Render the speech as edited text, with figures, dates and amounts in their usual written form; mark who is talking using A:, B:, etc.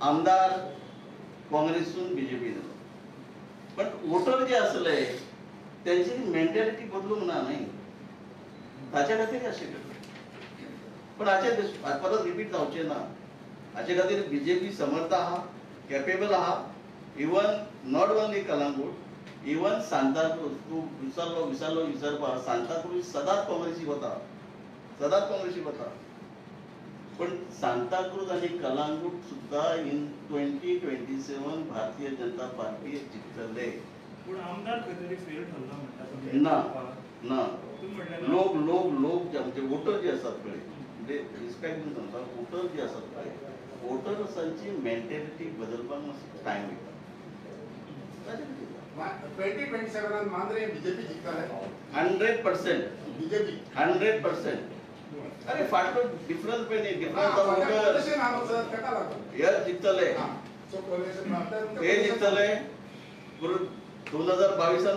A: आमदार काँग्रेसून बीजेपी पण वोटर जे असले त्यांची मेंटॅलिटी बदलूंक ना नाही ताचे खातीर अशें पण हाचे परत रिपीट जावचें ना हाचे खातीर बीजेपी समर्थ आहा कॅपेबल आहा even not only Calangute even Santacruz तूं विसरपा सांताक्रूज सदांच काँग्रेसीक वता पण सांताक्रूज आणि कलंगूट सुद्धा इन 2027 भारतीय जनता पार्टी जिंकतले
B: आमदार खंय फेल ठरला
A: म्हणटा ना लोक म्हणजे वोटर जे असतात पळय म्हणजे रिस्पेक्ट दिवन सांगता वोटर जे असतात पळय वोटर्सांची मेंटॅलिटी बदलपाक मातसो टायम वयता
C: 2027 मांद्रे बीजेपी जिंकतले
A: 100%
C: बीजेपी
A: 100%. अरे फाटलो डिफरन्स पण हे जिंकतले 2022